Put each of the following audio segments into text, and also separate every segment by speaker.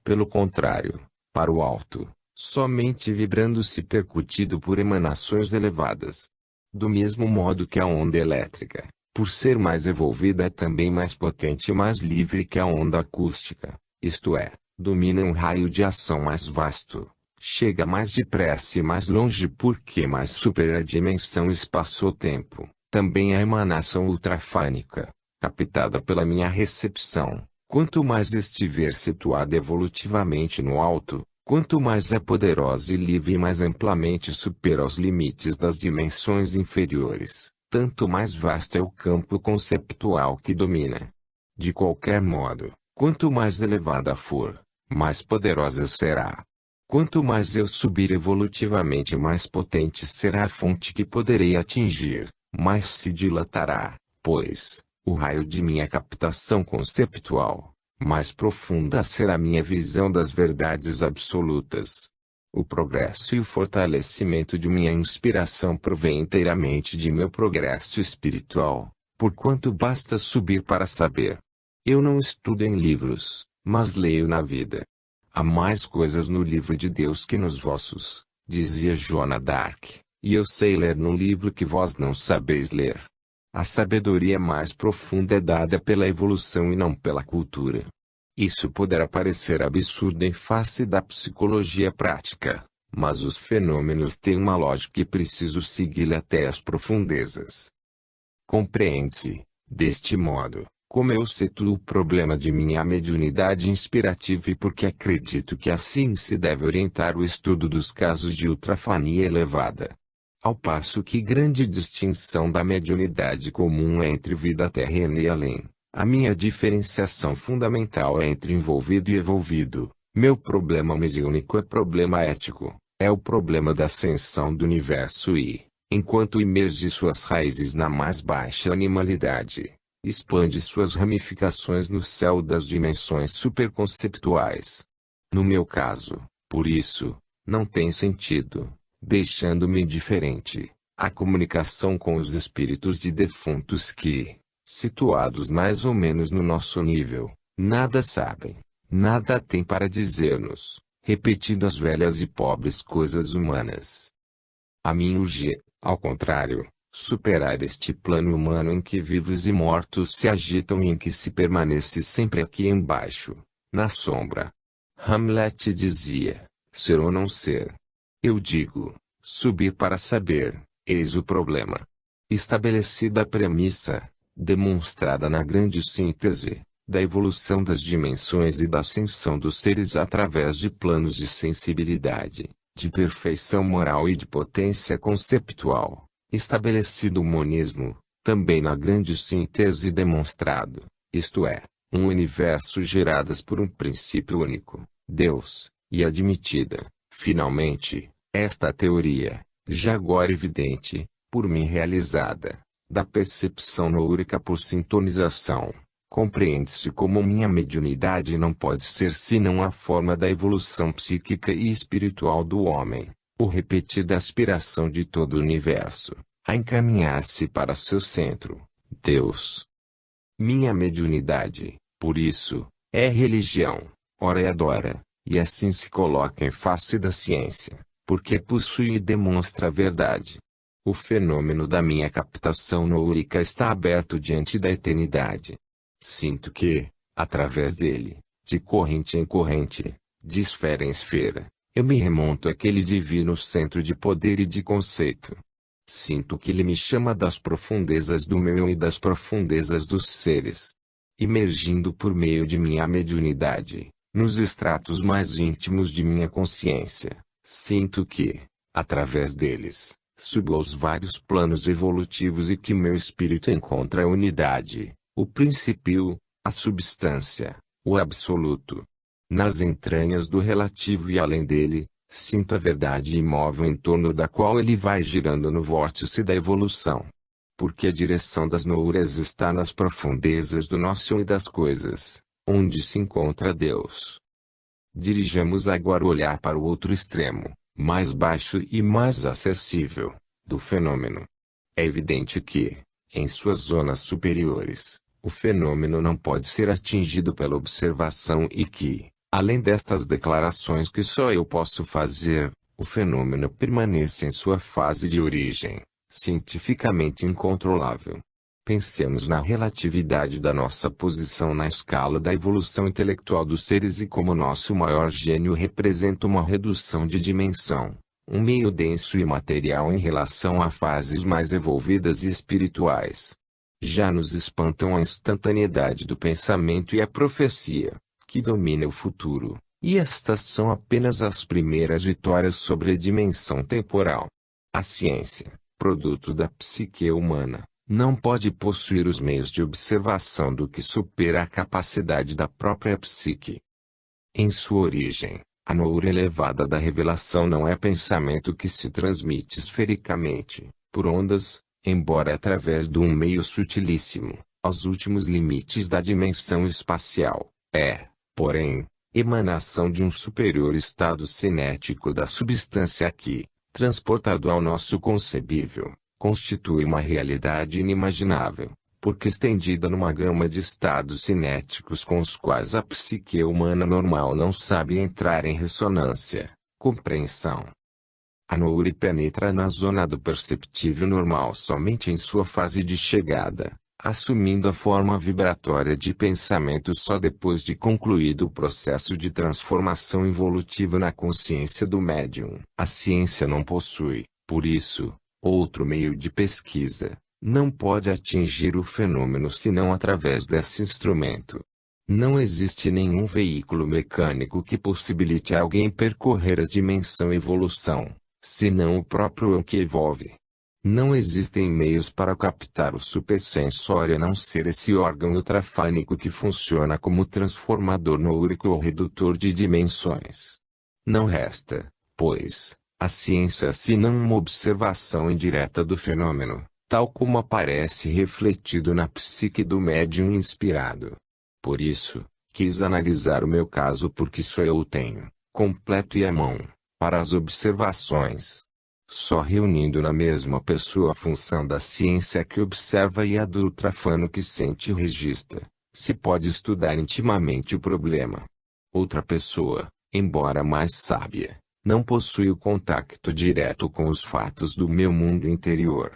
Speaker 1: Pelo contrário, para o alto, somente vibrando se percutido por emanações elevadas. Do mesmo modo que a onda elétrica, por ser mais evolvida, é também mais potente e mais livre que a onda acústica, isto é, domina um raio de ação mais vasto, chega mais depressa e mais longe porque mais supera a dimensão espaço-tempo. Também a emanação ultrafônica, captada pela minha recepção, quanto mais estiver situada evolutivamente no alto, quanto mais é poderosa e livre e mais amplamente supera os limites das dimensões inferiores, tanto mais vasto é o campo conceptual que domina. De qualquer modo, quanto mais elevada for, mais poderosa será. Quanto mais eu subir evolutivamente, mais potente será a fonte que poderei atingir, mais se dilatará, pois, o raio de minha captação conceptual, mais profunda será minha visão das verdades absolutas. O progresso e o fortalecimento de minha inspiração provém inteiramente de meu progresso espiritual, porquanto basta subir para saber. Eu não estudo em livros, mas leio na vida. Há mais coisas no livro de Deus que nos vossos, dizia Joana d'Arc, e eu sei ler no livro que vós não sabeis ler. A sabedoria mais profunda é dada pela evolução e não pela cultura. Isso poderá parecer absurdo em face da psicologia prática, mas os fenômenos têm uma lógica e preciso segui-la até as profundezas. Compreende-se, deste modo, como eu situo o problema de minha mediunidade inspirativa e porque acredito que assim se deve orientar o estudo dos casos de ultrafania elevada. Ao passo que grande distinção da mediunidade comum é entre vida terrena e além, a minha diferenciação fundamental é entre envolvido e evolvido. Meu problema mediúnico é problema ético, é o problema da ascensão do universo e, enquanto imerge suas raízes na mais baixa animalidade, expande suas ramificações no céu das dimensões superconceptuais. No meu caso, por isso, não tem sentido, deixando-me indiferente, a comunicação com os espíritos de defuntos que, situados mais ou menos no nosso nível, nada sabem, nada têm para dizer-nos, repetindo as velhas e pobres coisas humanas. A mim urge, ao contrário, superar este plano humano em que vivos e mortos se agitam e em que se permanece sempre aqui embaixo, na sombra. Hamlet dizia, ser ou não ser. Eu digo, subir para saber, eis o problema. Estabelecida a premissa, demonstrada na grande síntese, da evolução das dimensões e da ascensão dos seres através de planos de sensibilidade, de perfeição moral e de potência conceptual, estabelecido o monismo, também na grande síntese demonstrado, isto é, um universo geradas por um princípio único, Deus, e admitida, finalmente, esta teoria, já agora evidente, por mim realizada, da percepção noúrica por sintonização, compreende-se como minha mediunidade não pode ser senão a forma da evolução psíquica e espiritual do homem, por repetida aspiração de todo o universo, a encaminhar-se para seu centro, Deus. Minha mediunidade, por isso, é religião, ora é adora, e assim se coloca em face da ciência, porque possui e demonstra a verdade. O fenômeno da minha captação noúrica está aberto diante da eternidade. Sinto que, através dele, de corrente em corrente, de esfera em esfera, eu me remonto àquele divino centro de poder e de conceito. Sinto que ele me chama das profundezas do meu eu e das profundezas dos seres. Imergindo por meio de minha mediunidade, nos estratos mais íntimos de minha consciência, sinto que, através deles, subo aos vários planos evolutivos e que meu espírito encontra a unidade, o princípio, a substância, o absoluto. Nas entranhas do relativo e além dele, sinto a verdade imóvel em torno da qual ele vai girando no vórtice da evolução. Porque a direção das nouras está nas profundezas do nosso eu e das coisas, onde se encontra Deus. Dirijamos agora o olhar para o outro extremo, mais baixo e mais acessível, do fenômeno. É evidente que, em suas zonas superiores, o fenômeno não pode ser atingido pela observação e que, Além destas declarações que só eu posso fazer, o fenômeno permanece em sua fase de origem, cientificamente incontrolável. Pensemos na relatividade da nossa posição na escala da evolução intelectual dos seres e como nosso maior gênio representa uma redução de dimensão, um meio denso e material em relação a fases mais evolvidas e espirituais. Já nos espantam a instantaneidade do pensamento e a profecia, que domina o futuro, e estas são apenas as primeiras vitórias sobre a dimensão temporal. A ciência, produto da psique humana, não pode possuir os meios de observação do que supera a capacidade da própria psique. Em sua origem, a noura elevada da revelação não é pensamento que se transmite esfericamente, por ondas, embora através de um meio sutilíssimo, aos últimos limites da dimensão espacial. É, porém, emanação de um superior estado cinético da substância que, transportado ao nosso concebível, constitui uma realidade inimaginável, porque estendida numa gama de estados cinéticos com os quais a psique humana normal não sabe entrar em ressonância, compreensão. A noura penetra na zona do perceptível normal somente em sua fase de chegada, assumindo a forma vibratória de pensamento só depois de concluído o processo de transformação evolutiva na consciência do médium. A ciência não possui, por isso, outro meio de pesquisa, não pode atingir o fenômeno senão através desse instrumento. Não existe nenhum veículo mecânico que possibilite a alguém percorrer a dimensão evolução, senão o próprio eu que evolve. Não existem meios para captar o supersensório a não ser esse órgão ultrafônico que funciona como transformador noúrico ou redutor de dimensões. Não resta, pois, a ciência senão uma observação indireta do fenômeno, tal como aparece refletido na psique do médium inspirado. Por isso, quis analisar o meu caso porque só eu o tenho, completo e à mão, para as observações. Só reunindo na mesma pessoa a função da ciência que observa e a do ultrafano que sente e registra, se pode estudar intimamente o problema. Outra pessoa, embora mais sábia, não possui o contato direto com os fatos do meu mundo interior.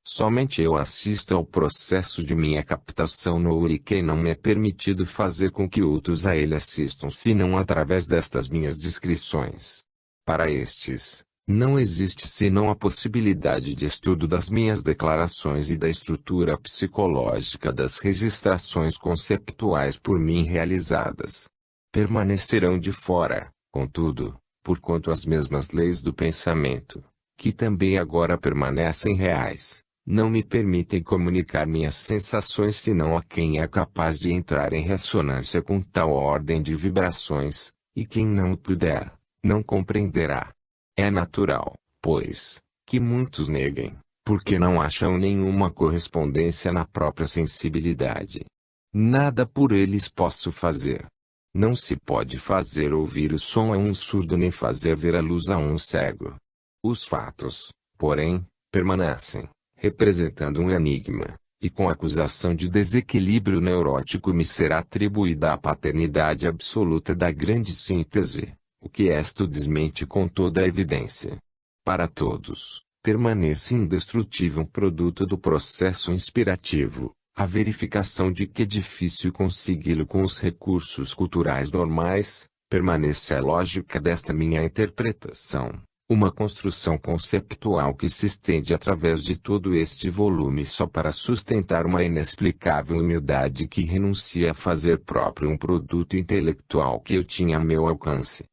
Speaker 1: Somente eu assisto ao processo de minha captação noúrica e não me é permitido fazer com que outros a ele assistam senão através destas minhas descrições. Para estes, não existe senão a possibilidade de estudo das minhas declarações e da estrutura psicológica das registrações conceptuais por mim realizadas. Permanecerão de fora, contudo, porquanto as mesmas leis do pensamento, que também agora permanecem reais, não me permitem comunicar minhas sensações senão a quem é capaz de entrar em ressonância com tal ordem de vibrações, e quem não o puder, não compreenderá. É natural, pois, que muitos neguem, porque não acham nenhuma correspondência na própria sensibilidade. Nada por eles posso fazer. Não se pode fazer ouvir o som a um surdo nem fazer ver a luz a um cego. Os fatos, porém, permanecem, representando um enigma, e com a acusação de desequilíbrio neurótico me será atribuída a paternidade absoluta da grande síntese. O que esta desmente com toda a evidência. Para todos, permanece indestrutível um produto do processo inspirativo, a verificação de que é difícil consegui-lo com os recursos culturais normais, permanece a lógica desta minha interpretação, uma construção conceptual que se estende através de todo este volume só para sustentar uma inexplicável humildade que renuncia a fazer próprio um produto intelectual que eu tinha a meu alcance.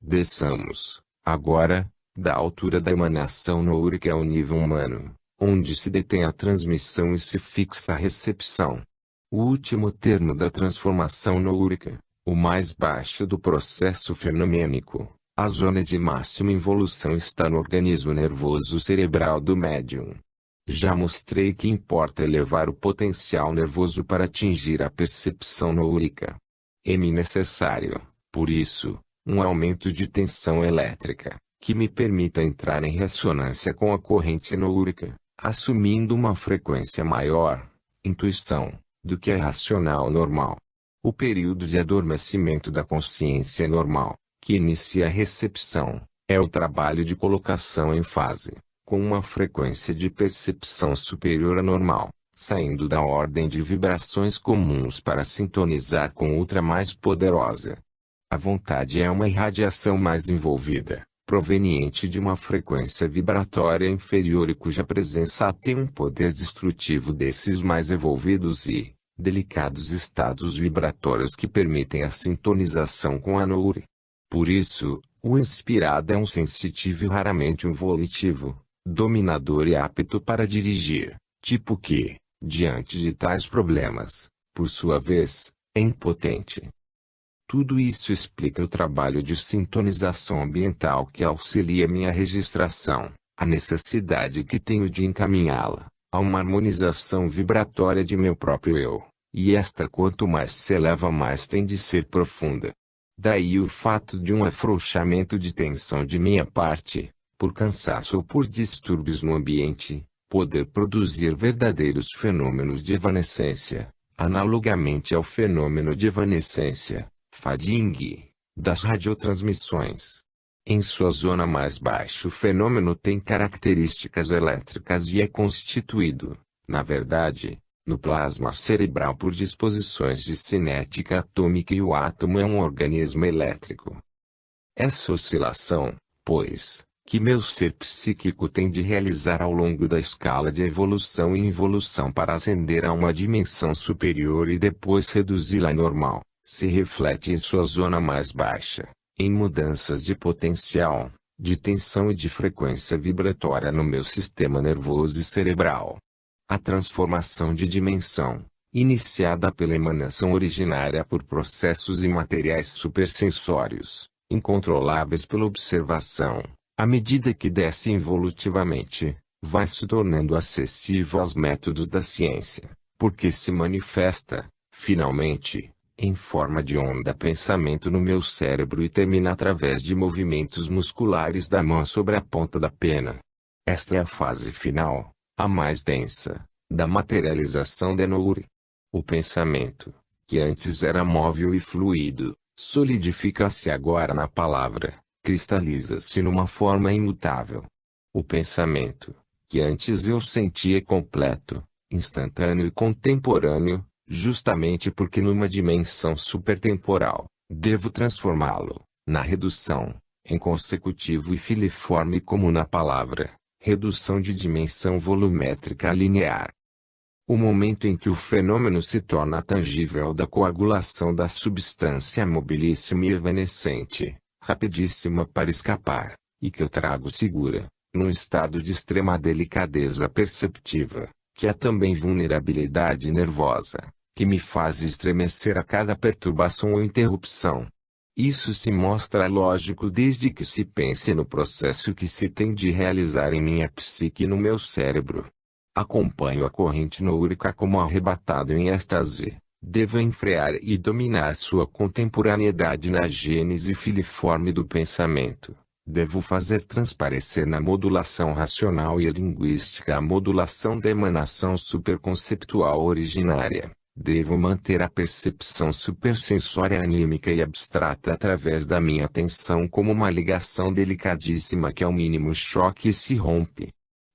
Speaker 1: Desçamos, agora, da altura da emanação noúrica ao nível humano, onde se detém a transmissão e se fixa a recepção. O último termo da transformação noúrica, o mais baixo do processo fenomênico, a zona de máxima involução está no organismo nervoso cerebral do médium. Já mostrei que importa elevar o potencial nervoso para atingir a percepção noúrica. É-me necessário, por isso, um aumento de tensão elétrica, que me permita entrar em ressonância com a corrente noúrica, assumindo uma frequência maior, intuição, do que a racional normal. O período de adormecimento da consciência normal, que inicia a recepção, é o trabalho de colocação em fase, com uma frequência de percepção superior à normal, saindo da ordem de vibrações comuns para sintonizar com outra mais poderosa. A vontade é uma irradiação mais envolvida, proveniente de uma frequência vibratória inferior e cuja presença tem um poder destrutivo desses mais evolvidos e delicados estados vibratórios que permitem a sintonização com a Nouri. Por isso, o inspirado é um sensitivo e raramente um volitivo, dominador e apto para dirigir, tipo que, diante de tais problemas, por sua vez, é impotente. Tudo isso explica o trabalho de sintonização ambiental que auxilia minha registração, a necessidade que tenho de encaminhá-la a uma harmonização vibratória de meu próprio eu, e esta quanto mais se eleva mais tem de ser profunda. Daí o fato de um afrouxamento de tensão de minha parte, por cansaço ou por distúrbios no ambiente, poder produzir verdadeiros fenômenos de evanescência, analogamente ao fenômeno de evanescência, fading, das radiotransmissões. Em sua zona mais baixa o fenômeno tem características elétricas e é constituído, na verdade, no plasma cerebral por disposições de cinética atômica e o átomo é um organismo elétrico. Essa oscilação, pois, que meu ser psíquico tem de realizar ao longo da escala de evolução e involução para ascender a uma dimensão superior e depois reduzi-la à normal, se reflete em sua zona mais baixa, em mudanças de potencial, de tensão e de frequência vibratória no meu sistema nervoso e cerebral. A transformação de dimensão, iniciada pela emanação originária por processos imateriais supersensórios, incontroláveis pela observação, à medida que desce involutivamente, vai se tornando acessível aos métodos da ciência, porque se manifesta, finalmente, em forma de onda-pensamento no meu cérebro e termina através de movimentos musculares da mão sobre a ponta da pena. Esta é a fase final, a mais densa, da materialização da Nouri. O pensamento, que antes era móvel e fluido, solidifica-se agora na palavra, cristaliza-se numa forma imutável. O pensamento, que antes eu sentia completo, instantâneo e contemporâneo, justamente porque numa dimensão supertemporal, devo transformá-lo, na redução, em consecutivo e filiforme como na palavra, redução de dimensão volumétrica linear. O momento em que o fenômeno se torna tangível da coagulação da substância mobilíssima e evanescente, rapidíssima para escapar, e que eu trago segura, num estado de extrema delicadeza perceptiva, que é também vulnerabilidade nervosa, que me faz estremecer a cada perturbação ou interrupção. Isso se mostra lógico desde que se pense no processo que se tem de realizar em minha psique e no meu cérebro. Acompanho a corrente nourica como arrebatado em êxtase. Devo enfrear e dominar sua contemporaneidade na gênese filiforme do pensamento. Devo fazer transparecer na modulação racional e linguística a modulação da emanação superconceptual originária. Devo manter a percepção supersensória anímica e abstrata através da minha atenção como uma ligação delicadíssima que ao mínimo choque se rompe.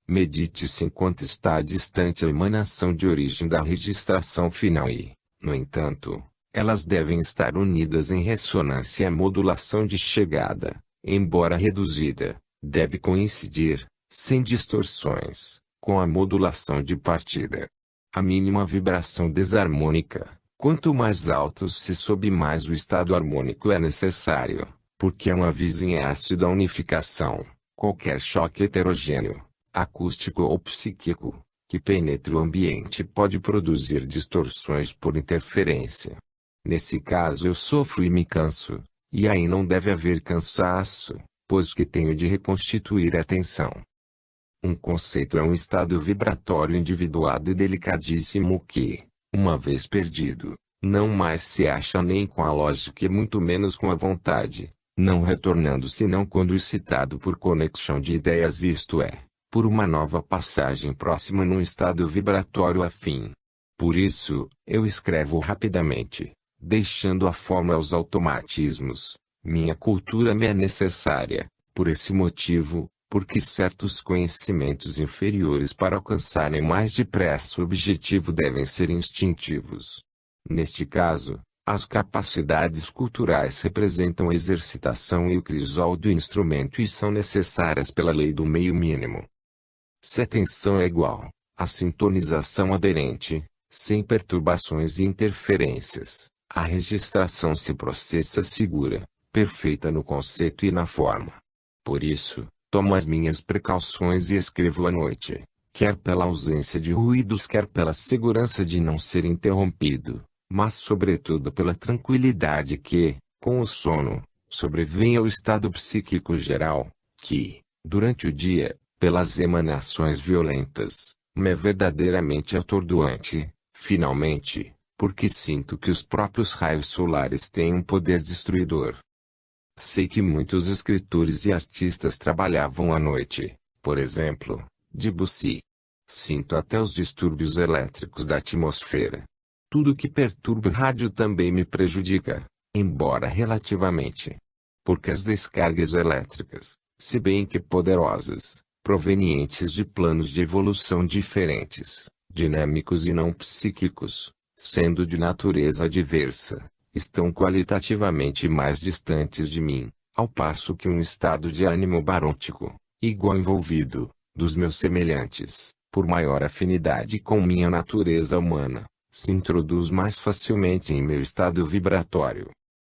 Speaker 1: Medite-se enquanto está distante a emanação de origem da registração final e, no entanto, elas devem estar unidas em ressonância. A modulação de chegada, embora reduzida, deve coincidir, sem distorções, com a modulação de partida. A mínima vibração desarmônica, quanto mais alto se sobe mais o estado harmônico é necessário, porque é um avizinhar-se da unificação. Qualquer choque heterogêneo, acústico ou psíquico, que penetre o ambiente pode produzir distorções por interferência. Nesse caso eu sofro e me canso, e aí não deve haver cansaço, pois que tenho de reconstituir a atenção. Um conceito é um estado vibratório individuado e delicadíssimo que, uma vez perdido, não mais se acha nem com a lógica e muito menos com a vontade, não retornando senão quando excitado por conexão de ideias, isto é, por uma nova passagem próxima num estado vibratório afim. Por isso, eu escrevo rapidamente, deixando a forma aos automatismos. Minha cultura me é necessária, por esse motivo, porque certos conhecimentos inferiores para alcançarem mais depressa o objetivo devem ser instintivos. Neste caso, as capacidades culturais representam a exercitação e o crisol do instrumento e são necessárias pela lei do meio mínimo. Se a tensão é igual, a sintonização aderente, sem perturbações e interferências, a registração se processa segura, perfeita no conceito e na forma. Por isso, tomo as minhas precauções e escrevo à noite, quer pela ausência de ruídos, quer pela segurança de não ser interrompido, mas sobretudo pela tranquilidade que, com o sono, sobrevém ao estado psíquico geral, que, durante o dia, pelas emanações violentas, me é verdadeiramente atordoante, finalmente, porque sinto que os próprios raios solares têm um poder destruidor. Sei que muitos escritores e artistas trabalhavam à noite, por exemplo, Debussy. Sinto até os distúrbios elétricos da atmosfera. Tudo que perturba o rádio também me prejudica, embora relativamente. Porque as descargas elétricas, se bem que poderosas, provenientes de planos de evolução diferentes, dinâmicos e não psíquicos, sendo de natureza diversa, estão qualitativamente mais distantes de mim, ao passo que um estado de ânimo barôtico, igual envolvido, dos meus semelhantes, por maior afinidade com minha natureza humana, se introduz mais facilmente em meu estado vibratório.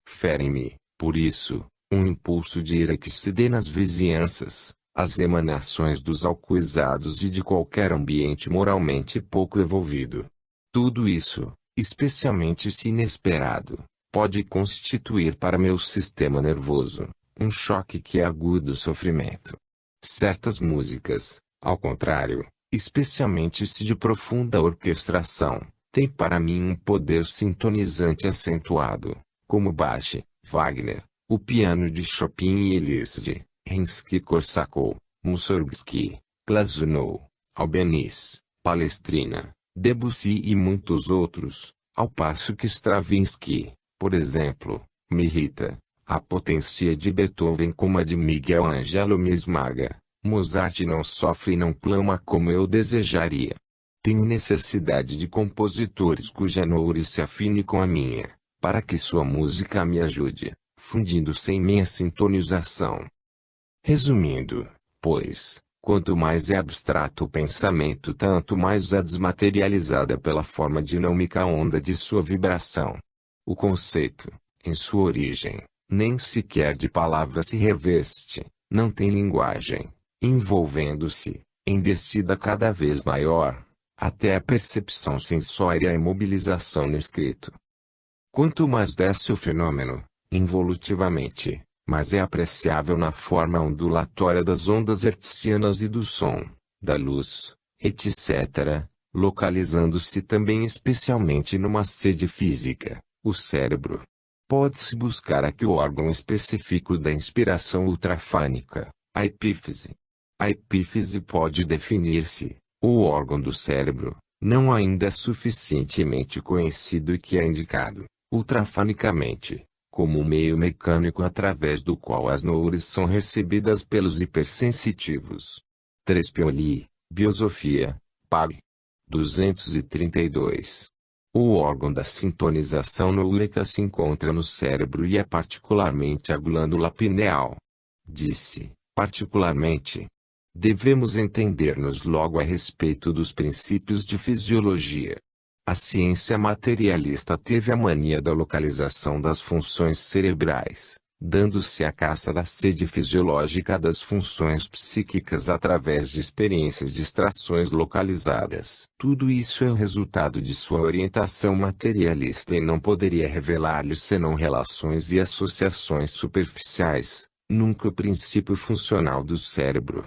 Speaker 1: Ferem-me, por isso, um impulso de ira que se dê nas vizinhanças, as emanações dos alcoolizados e de qualquer ambiente moralmente pouco evolvido. Tudo isso, especialmente se inesperado, pode constituir para meu sistema nervoso um choque que é agudo sofrimento. Certas músicas, ao contrário, especialmente se de profunda orquestração, têm para mim um poder sintonizante acentuado, como Bach, Wagner, o piano de Chopin e Elisée, Rimsky-Korsakov, Mussorgsky, Glazunov, Albeniz, Palestrina, Debussy e muitos outros, ao passo que Stravinsky, por exemplo, me irrita. A potência de Beethoven como a de Miguel Ângelo me esmaga. Mozart não sofre e não clama como eu desejaria. Tenho necessidade de compositores cuja noure se afine com a minha, para que sua música me ajude, fundindo-se em minha sintonização. Resumindo, pois, quanto mais é abstrato o pensamento, tanto mais é desmaterializada pela forma dinâmica a onda de sua vibração. O conceito, em sua origem, nem sequer de palavras se reveste, não tem linguagem, envolvendo-se, em descida cada vez maior, até a percepção sensória e a imobilização no escrito. Quanto mais desce o fenômeno, involutivamente, mais é apreciável na forma ondulatória das ondas hertzianas e do som, da luz, etc., localizando-se também especialmente numa sede física, o cérebro. Pode-se buscar aqui o órgão específico da inspiração ultrafônica, a epífise. A epífise pode definir-se, o órgão do cérebro, não ainda suficientemente conhecido e que é indicado, ultrafonicamente, como um meio mecânico através do qual as noures são recebidas pelos hipersensitivos. 3 Pioli, Biosofia, Pag. 232. O órgão da sintonização nourica se encontra no cérebro e é particularmente a glândula pineal. Disse, particularmente. Devemos entender-nos logo a respeito dos princípios de fisiologia. A ciência materialista teve a mania da localização das funções cerebrais, dando-se a caça da sede fisiológica das funções psíquicas através de experiências de extrações localizadas. Tudo isso é o resultado de sua orientação materialista e não poderia revelar-lhe senão relações e associações superficiais, nunca o princípio funcional do cérebro.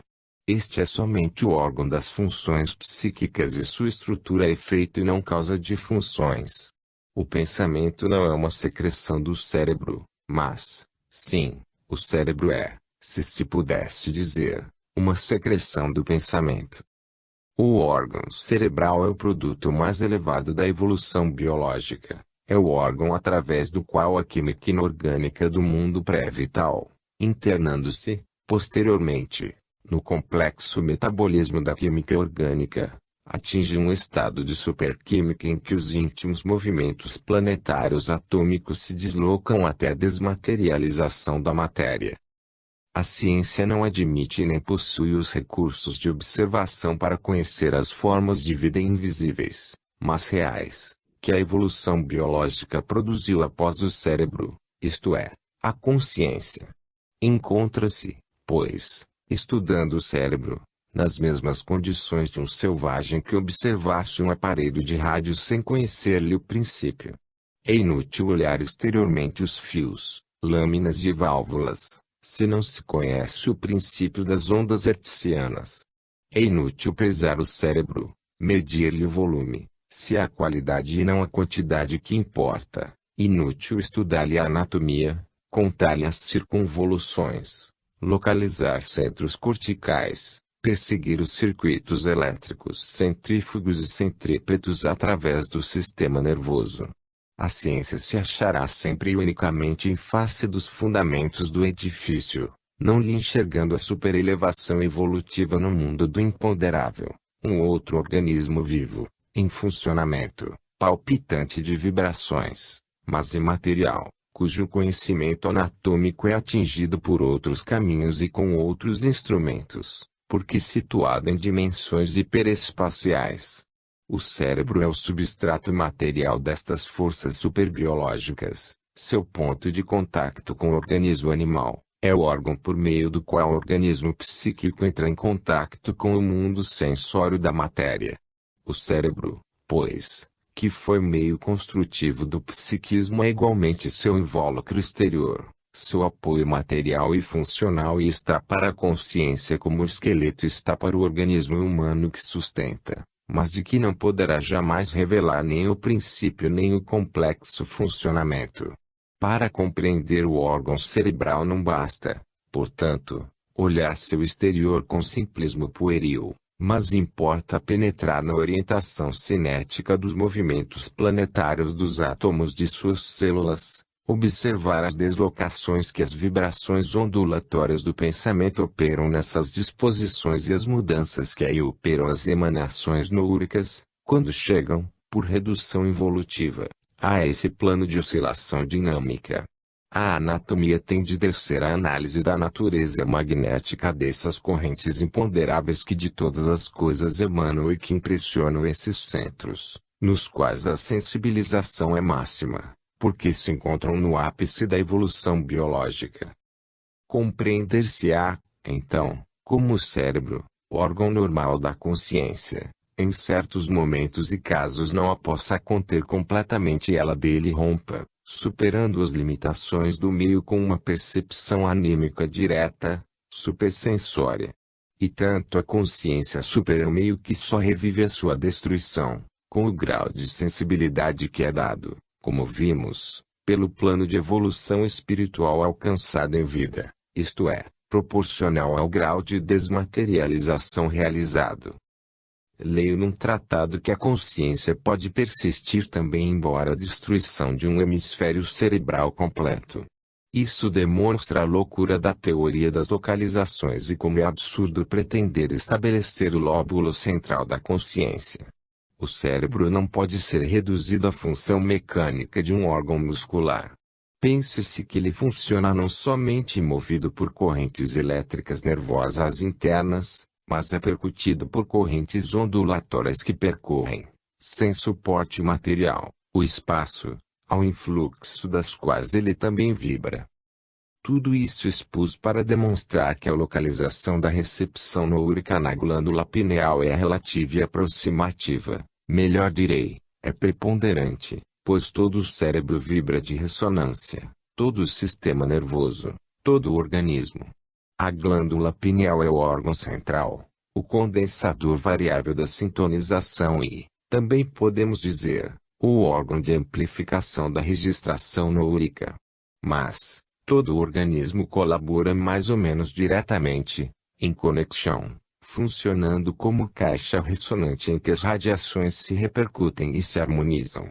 Speaker 1: Este é somente o órgão das funções psíquicas e sua estrutura é efeito e não causa de funções. O pensamento não é uma secreção do cérebro, mas, sim, o cérebro é, se pudesse dizer, uma secreção do pensamento. O órgão cerebral é o produto mais elevado da evolução biológica, É o órgão através do qual a química inorgânica do mundo pré-vital, internando-se, posteriormente, no complexo metabolismo da química orgânica, atinge um estado de superquímica em que os íntimos movimentos planetários atômicos se deslocam até a desmaterialização da matéria. A ciência não admite nem possui os recursos de observação para conhecer as formas de vida invisíveis, mas reais, que a evolução biológica produziu após o cérebro, isto é, a consciência. Encontra-se, pois, estudando o cérebro, nas mesmas condições de um selvagem que observasse um aparelho de rádio sem conhecer-lhe o princípio. É inútil olhar exteriormente os fios, lâminas e válvulas, se não se conhece o princípio das ondas hertzianas. É inútil pesar o cérebro, medir-lhe o volume, se é a qualidade e não a quantidade que importa. Inútil estudar-lhe a anatomia, contar-lhe as circunvoluções, localizar centros corticais, perseguir os circuitos elétricos centrífugos e centrípetos através do sistema nervoso. A ciência se achará sempre e unicamente em face dos fundamentos do edifício, não lhe enxergando a superelevação evolutiva no mundo do imponderável, um outro organismo vivo, em funcionamento, palpitante de vibrações, mas imaterial, cujo conhecimento anatômico é atingido por outros caminhos e com outros instrumentos, porque situado em dimensões hiperespaciais. O cérebro é o substrato material destas forças superbiológicas, seu ponto de contato com o organismo animal, é o órgão por meio do qual o organismo psíquico entra em contato com o mundo sensório da matéria. O cérebro, pois, que foi meio construtivo do psiquismo é igualmente seu invólucro exterior, seu apoio material e funcional e está para a consciência como o esqueleto está para o organismo humano que sustenta, mas de que não poderá jamais revelar nem o princípio nem o complexo funcionamento. Para compreender o órgão cerebral não basta, portanto, olhar seu exterior com simplismo pueril, mas importa penetrar na orientação cinética dos movimentos planetários dos átomos de suas células, observar as deslocações que as vibrações ondulatórias do pensamento operam nessas disposições e as mudanças que aí operam as emanações noúricas, quando chegam, por redução involutiva, a esse plano de oscilação dinâmica. A anatomia tem de descer à análise da natureza magnética dessas correntes imponderáveis que de todas as coisas emanam e que impressionam esses centros, nos quais a sensibilização é máxima, porque se encontram no ápice da evolução biológica. Compreender-se-á, então, como o cérebro, órgão normal da consciência, em certos momentos e casos não a possa conter completamente e ela dele rompa, superando as limitações do meio com uma percepção anímica direta, supersensória. E tanto a consciência supera o meio que só revive a sua destruição, com o grau de sensibilidade que é dado, como vimos, pelo plano de evolução espiritual alcançado em vida, isto é, proporcional ao grau de desmaterialização realizado. Leio num tratado que a consciência pode persistir também embora a destruição de um hemisfério cerebral completo. Isso demonstra a loucura da teoria das localizações e como é absurdo pretender estabelecer o lóbulo central da consciência. O cérebro não pode ser reduzido à função mecânica de um órgão muscular. Pense-se que ele funciona não somente movido por correntes elétricas nervosas internas, mas é percutido por correntes ondulatórias que percorrem, sem suporte material, o espaço, ao influxo das quais ele também vibra. Tudo isso expus para demonstrar que a localização da recepção noúrica na glândula pineal é relativa e aproximativa, melhor direi, é preponderante, pois todo o cérebro vibra de ressonância, todo o sistema nervoso, todo o organismo. A glândula pineal é o órgão central, o condensador variável da sintonização e, também podemos dizer, o órgão de amplificação da registração noúrica. Mas, todo o organismo colabora mais ou menos diretamente, em conexão, funcionando como caixa ressonante em que as radiações se repercutem e se harmonizam.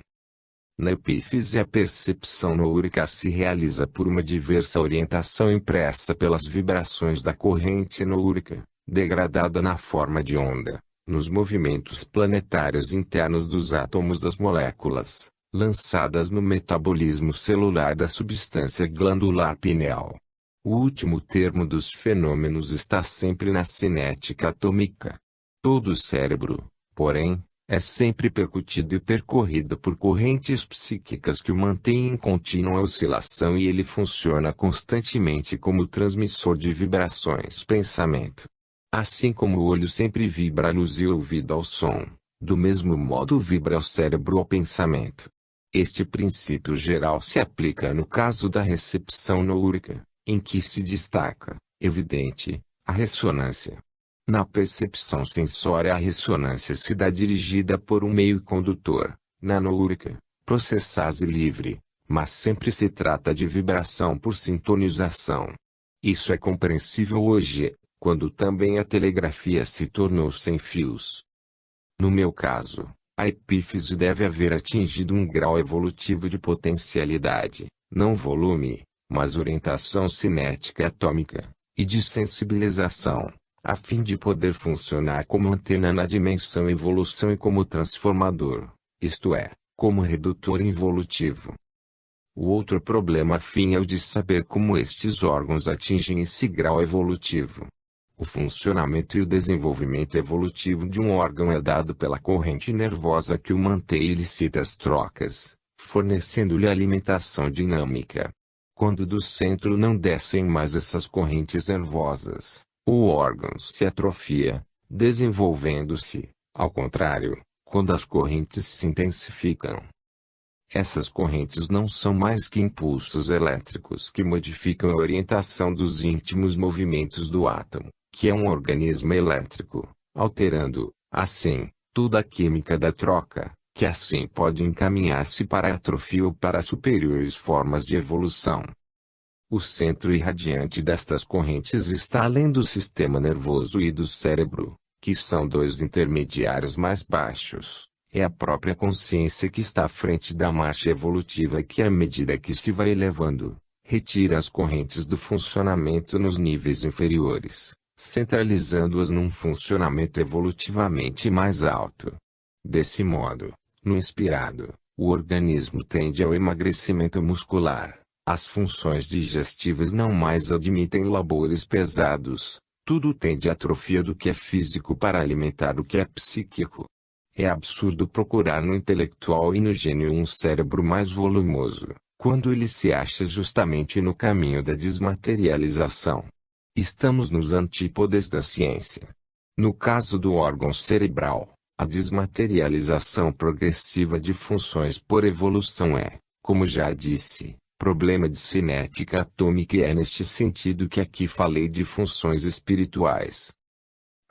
Speaker 1: Na epífise, a percepção noúrica se realiza por uma diversa orientação impressa pelas vibrações da corrente noúrica, degradada na forma de onda, nos movimentos planetários internos dos átomos das moléculas, lançadas no metabolismo celular da substância glandular pineal. O último termo dos fenômenos está sempre na cinética atômica. Todo o cérebro, porém, é sempre percutido e percorrido por correntes psíquicas que o mantêm em contínua oscilação e ele funciona constantemente como transmissor de vibrações pensamento. Assim como o olho sempre vibra à luz e o ouvido ao som, do mesmo modo vibra o cérebro ao pensamento. Este princípio geral se aplica no caso da recepção noúrica, em que se destaca, evidente, a ressonância. Na percepção sensória, a ressonância se dá dirigida por um meio condutor, na noúrica, processase livre, mas sempre se trata de vibração por sintonização. Isso é compreensível hoje, quando também a telegrafia se tornou sem fios. No meu caso, a epífise deve haver atingido um grau evolutivo de potencialidade, não volume, mas orientação cinética atômica, e de sensibilização, a fim de poder funcionar como antena na dimensão evolução e como transformador, isto é, como redutor involutivo. O outro problema afim é o de saber como estes órgãos atingem esse grau evolutivo. O funcionamento e o desenvolvimento evolutivo de um órgão é dado pela corrente nervosa que o mantém e licita as trocas, fornecendo-lhe alimentação dinâmica. Quando do centro não descem mais essas correntes nervosas, o órgão se atrofia, desenvolvendo-se, ao contrário, quando as correntes se intensificam. Essas correntes não são mais que impulsos elétricos que modificam a orientação dos íntimos movimentos do átomo, que é um organismo elétrico, alterando, assim, toda a química da troca, que assim pode encaminhar-se para a atrofia ou para superiores formas de evolução. O centro irradiante destas correntes está além do sistema nervoso e do cérebro, que são dois intermediários mais baixos. É a própria consciência que está à frente da marcha evolutiva e que, à medida que se vai elevando, retira as correntes do funcionamento nos níveis inferiores, centralizando-as num funcionamento evolutivamente mais alto. Desse modo, no inspirado, o organismo tende ao emagrecimento muscular. As funções digestivas não mais admitem labores pesados. Tudo tende à atrofia do que é físico para alimentar o que é psíquico. É absurdo procurar no intelectual e no gênio um cérebro mais volumoso, quando ele se acha justamente no caminho da desmaterialização. Estamos nos antípodes da ciência. No caso do órgão cerebral, a desmaterialização progressiva de funções por evolução é, como já disse, problema de cinética atômica e é neste sentido que aqui falei de funções espirituais.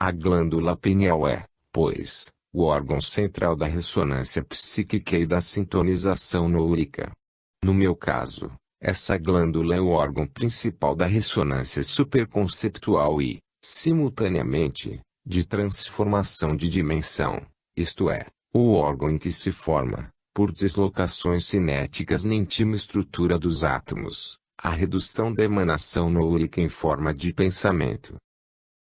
Speaker 1: A glândula pineal é, pois, o órgão central da ressonância psíquica e da sintonização noúrica. No meu caso, essa glândula é o órgão principal da ressonância superconceptual e, simultaneamente, de transformação de dimensão, isto é, o órgão em que se forma, por deslocações cinéticas na íntima estrutura dos átomos, a redução da emanação noúrica em forma de pensamento.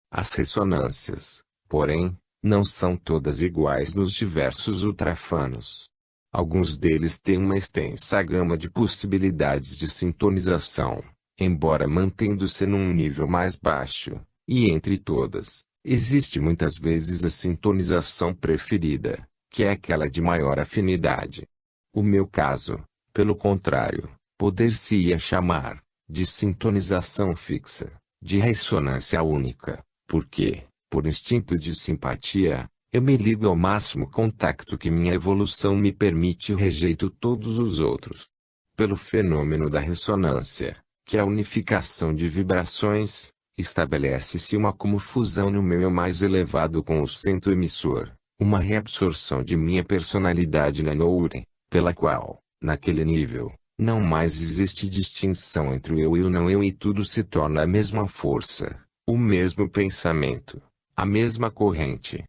Speaker 1: As ressonâncias, porém, não são todas iguais nos diversos ultrafanos. Alguns deles têm uma extensa gama de possibilidades de sintonização, embora mantendo-se num nível mais baixo, e entre todas, existe muitas vezes a sintonização preferida, que é aquela de maior afinidade. O meu caso, pelo contrário, poder-se-ia chamar, de sintonização fixa, de ressonância única, porque, por instinto de simpatia, eu me ligo ao máximo contacto que minha evolução me permite e rejeito todos os outros. Pelo fenômeno da ressonância, que é a unificação de vibrações, estabelece-se uma confusão no meu eu mais elevado com o centro emissor, uma reabsorção de minha personalidade na noure, pela qual, naquele nível, não mais existe distinção entre o eu e o não eu e tudo se torna a mesma força, o mesmo pensamento, a mesma corrente.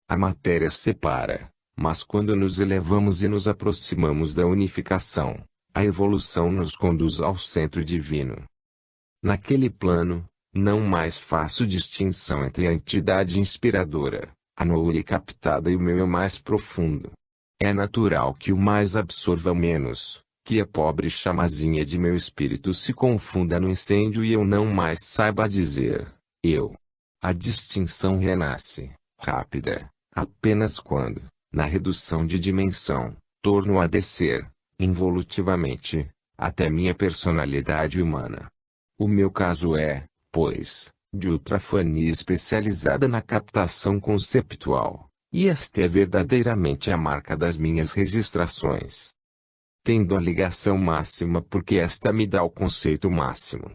Speaker 1: A matéria separa, Mas quando nos elevamos e nos aproximamos da unificação, a evolução nos conduz ao centro divino. Naquele plano, não mais faço distinção entre a entidade inspiradora, a noure captada e o meu eu mais profundo. É natural que o mais absorva o menos, que a pobre chamazinha de meu espírito se confunda no incêndio e eu não mais saiba dizer, eu. A distinção renasce, rápida, apenas quando, na redução de dimensão, torno a descer, involutivamente, até minha personalidade humana. O meu caso é, pois, de ultrafania especializada na captação conceptual, e esta é verdadeiramente a marca das minhas registrações. Tendo a ligação máxima porque esta me dá o conceito máximo.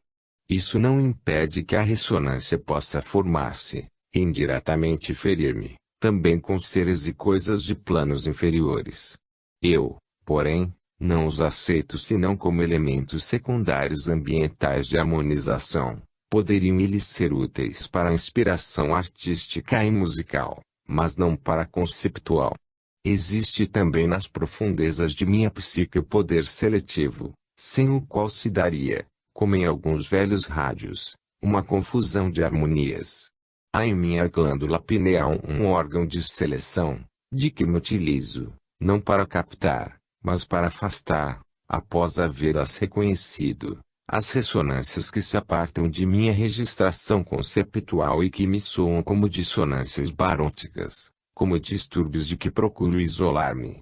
Speaker 1: Isso não impede que a ressonância possa formar-se, e indiretamente ferir-me, também com seres e coisas de planos inferiores. Eu, porém, não os aceito senão como elementos secundários ambientais de harmonização. Poderiam eles ser úteis para a inspiração artística e musical, mas não para a conceptual. Existe também nas profundezas de minha psique o poder seletivo, sem o qual se daria, como em alguns velhos rádios, uma confusão de harmonias. Há em minha glândula pineal um órgão de seleção, de que me utilizo, não para captar, mas para afastar, após havê-las reconhecido, as ressonâncias que se apartam de minha registração conceptual e que me soam como dissonâncias barôticas, como distúrbios de que procuro isolar-me.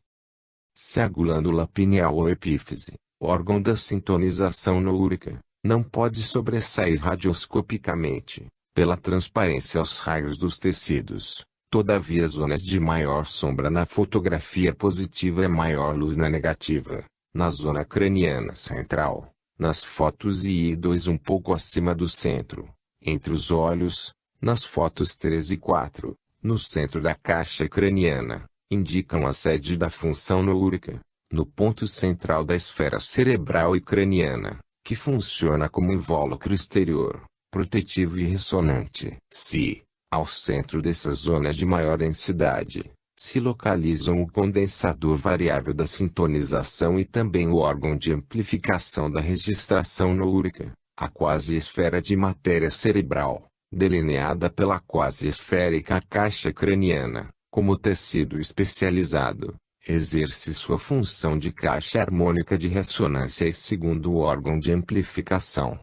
Speaker 1: Se a glândula pineal ou epífise, órgão da sintonização noúrica, não pode sobressair radioscopicamente, pela transparência aos raios dos tecidos, todavia zonas de maior sombra na fotografia positiva e maior luz na negativa, na zona craniana central, nas fotos I2 um pouco acima do centro, entre os olhos, nas fotos 3 e 4, no centro da caixa craniana, indicam a sede da função noúrica, no ponto central da esfera cerebral e craniana, que funciona como invólucro exterior, protetivo e ressonante. Se, ao centro dessas zonas de maior densidade, se localizam o condensador variável da sintonização e também o órgão de amplificação da registração noúrica, a quase esfera de matéria cerebral, delineada pela quase esférica caixa craniana, como tecido especializado, exerce sua função de caixa harmônica de ressonância e segundo órgão de amplificação.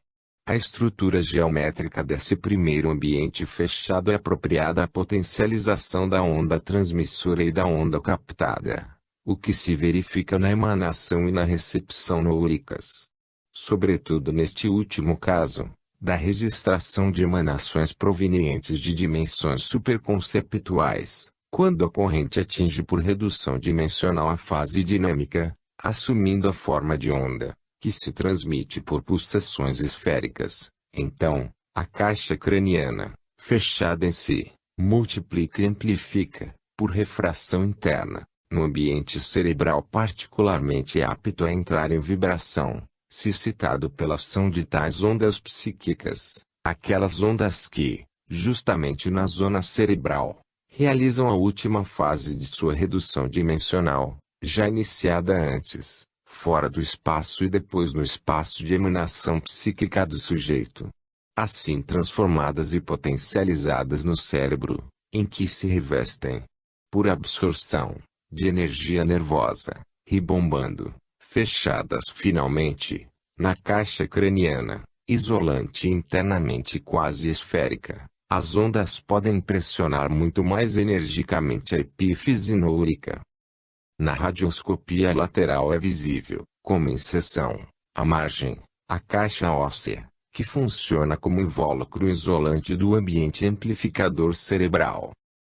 Speaker 1: A estrutura geométrica desse primeiro ambiente fechado é apropriada à potencialização da onda transmissora e da onda captada, o que se verifica na emanação e na recepção noúricas. Sobretudo neste último caso, da registração de emanações provenientes de dimensões superconceptuais, quando a corrente atinge por redução dimensional a fase dinâmica, assumindo a forma de onda, que se transmite por pulsações esféricas, então, a caixa craniana, fechada em si, multiplica e amplifica, por refração interna, no ambiente cerebral particularmente apto a entrar em vibração, se excitado pela ação de tais ondas psíquicas, aquelas ondas que, justamente na zona cerebral, realizam a última fase de sua redução dimensional, já iniciada antes, fora do espaço e depois no espaço de emanação psíquica do sujeito. Assim transformadas e potencializadas no cérebro, em que se revestem, por absorção, de energia nervosa, ribombando, fechadas finalmente, na caixa craniana, isolante e internamente quase esférica, as ondas podem pressionar muito mais energicamente a epífise noúrica. Na radioscopia lateral é visível, como em seção, a margem, a caixa óssea, que funciona como invólucro isolante do ambiente amplificador cerebral.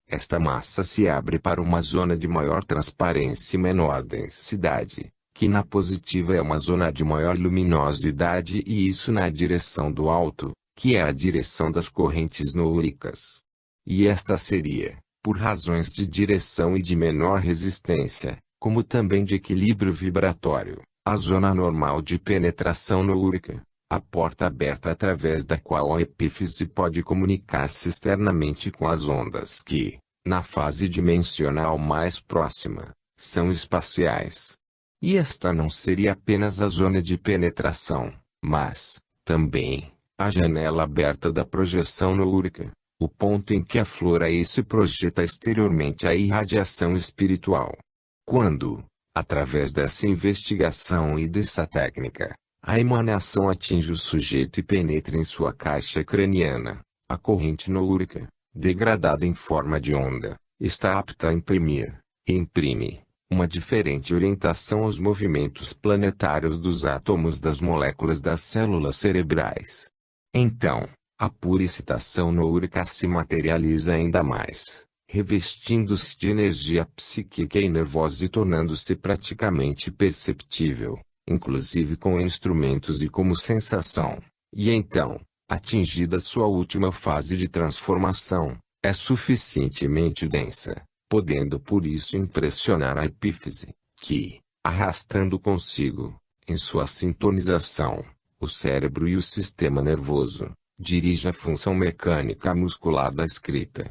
Speaker 1: Esta massa se abre para uma zona de maior transparência e menor densidade, que na positiva é uma zona de maior luminosidade e isso na direção do alto, que é a direção das correntes noúricas. E esta seria, por razões de direção e de menor resistência, como também de equilíbrio vibratório, a zona normal de penetração noúrica, a porta aberta através da qual a epífise pode comunicar-se externamente com as ondas que, Na fase dimensional mais próxima, são espaciais. E esta não seria apenas a zona de penetração, mas, também, a janela aberta da projeção noúrica, o ponto em que aflora e se projeta exteriormente a irradiação espiritual. Quando, através dessa investigação e dessa técnica, a emanação atinge o sujeito e penetra em sua caixa craniana, a corrente noúrica, degradada em forma de onda, está apta a imprimir, e imprime, uma diferente orientação aos movimentos planetários dos átomos das moléculas das células cerebrais. Então, a pura excitação noúrica se materializa ainda mais, revestindo-se de energia psíquica e nervosa e tornando-se praticamente perceptível, inclusive com instrumentos e como sensação. E então, atingida sua última fase de transformação, é suficientemente densa, podendo por isso impressionar a epífise, que, arrastando consigo, em sua sintonização, o cérebro e o sistema nervoso, dirige a função mecânica muscular da escrita.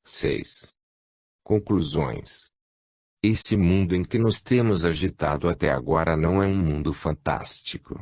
Speaker 1: 6. Conclusões. Esse mundo em que nos temos agitado até agora não é um mundo fantástico.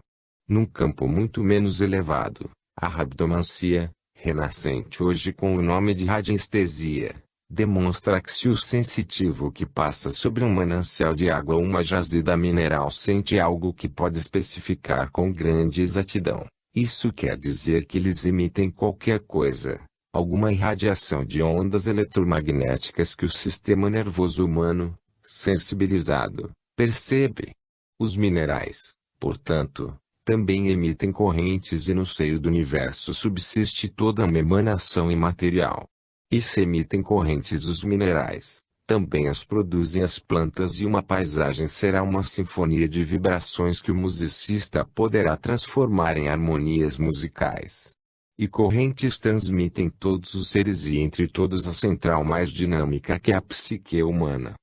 Speaker 1: Num campo muito menos elevado, a rabdomancia, renascente hoje com o nome de radiestesia, demonstra que se o sensitivo que passa sobre um manancial de água ou uma jazida mineral sente algo que pode especificar com grande exatidão, isso quer dizer que eles emitem qualquer coisa, alguma irradiação de ondas eletromagnéticas que o sistema nervoso humano, sensibilizado, percebe. Os minerais, portanto, também emitem correntes e no seio do universo subsiste toda uma emanação imaterial. E se emitem correntes os minerais, também as produzem as plantas e uma paisagem será uma sinfonia de vibrações que o musicista poderá transformar em harmonias musicais. E correntes transmitem todos os seres e entre todos a central mais dinâmica que é a psique humana.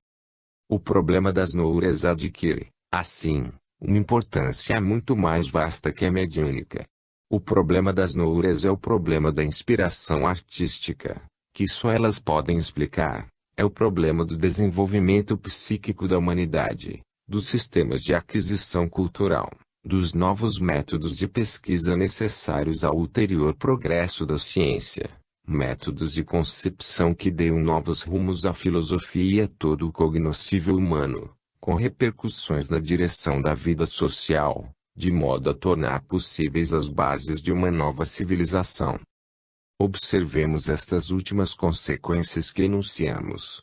Speaker 1: O problema das noúrias adquire, assim, uma importância muito mais vasta que a mediúnica. O problema das noúrias é o problema da inspiração artística, que só elas podem explicar. É o problema do desenvolvimento psíquico da humanidade, dos sistemas de aquisição cultural, dos novos métodos de pesquisa necessários ao ulterior progresso da ciência, métodos de concepção que deem novos rumos à filosofia e a todo o cognoscível humano, com repercussões na direção da vida social, de modo a tornar possíveis as bases de uma nova civilização. Observemos estas últimas consequências que enunciamos.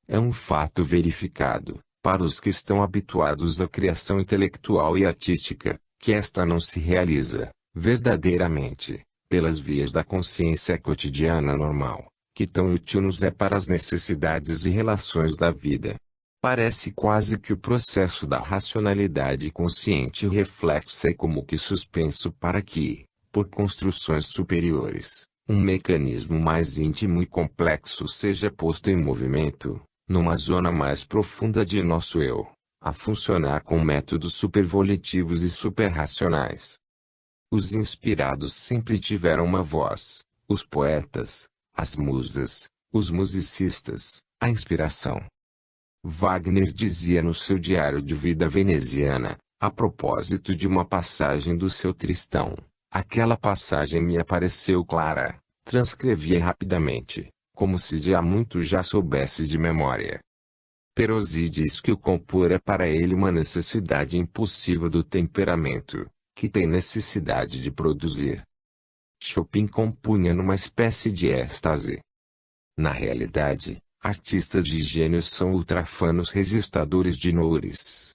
Speaker 1: É um fato verificado, para os que estão habituados à criação intelectual e artística, que esta não se realiza, verdadeiramente, pelas vias da consciência cotidiana normal, que tão útil nos é para as necessidades e relações da vida. Parece quase que o processo da racionalidade consciente reflexa é como que suspenso para que, por construções superiores, um mecanismo mais íntimo e complexo seja posto em movimento, numa zona mais profunda de nosso eu, a funcionar com métodos supervolitivos e superracionais. Os inspirados sempre tiveram uma voz, os poetas, as musas, os musicistas, a inspiração. Wagner dizia no seu diário de vida veneziana, a propósito de uma passagem do seu Tristão, aquela passagem me apareceu clara, transcrevia rapidamente, como se de há muito já soubesse de memória. Peruzzi diz que o compor é para ele uma necessidade impossível do temperamento, que tem necessidade de produzir. Chopin compunha numa espécie de êxtase. Na realidade, artistas de gênio são ultrafanos registradores de noures.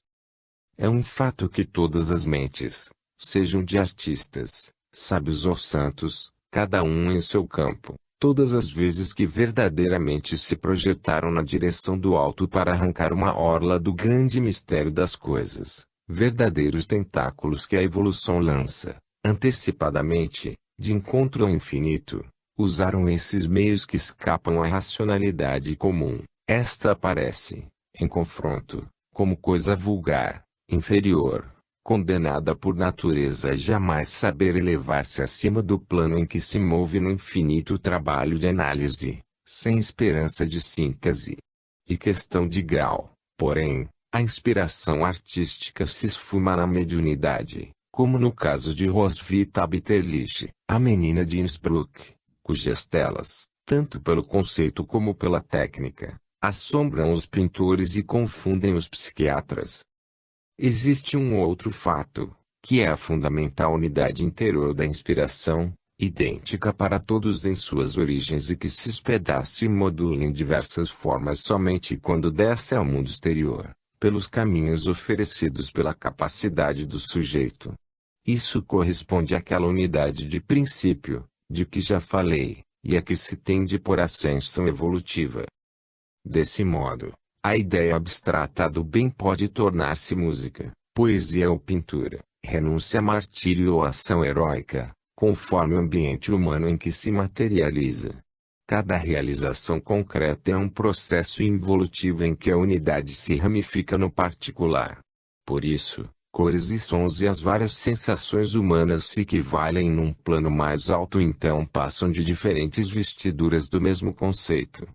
Speaker 1: É um fato que todas as mentes, sejam de artistas, sábios ou santos, cada um em seu campo, todas as vezes que verdadeiramente se projetaram na direção do alto para arrancar uma orla do grande mistério das coisas, verdadeiros tentáculos que a evolução lança, antecipadamente, de encontro ao infinito, usaram esses meios que escapam à racionalidade comum. Esta aparece, em confronto, como coisa vulgar, inferior, condenada por natureza a jamais saber elevar-se acima do plano em que se move no infinito trabalho de análise, sem esperança de síntese. E questão de grau, porém, a inspiração artística se esfuma na mediunidade, como no caso de Roswitha Bitterlich, a menina de Innsbruck, cujas telas, tanto pelo conceito como pela técnica, assombram os pintores e confundem os psiquiatras. Existe um outro fato, que é a fundamental unidade interior da inspiração, idêntica para todos em suas origens e que se espedaça e modula em diversas formas somente quando desce ao mundo exterior, pelos caminhos oferecidos pela capacidade do sujeito. Isso corresponde àquela unidade de princípio, de que já falei, e a que se tende por ascensão evolutiva. Desse modo, a ideia abstrata do bem pode tornar-se música, poesia ou pintura, renúncia a martírio ou ação heróica, conforme o ambiente humano em que se materializa. Cada realização concreta é um processo involutivo em que a unidade se ramifica no particular. Por isso, cores e sons e as várias sensações humanas se equivalem num plano mais alto, então passam de diferentes vestiduras do mesmo conceito.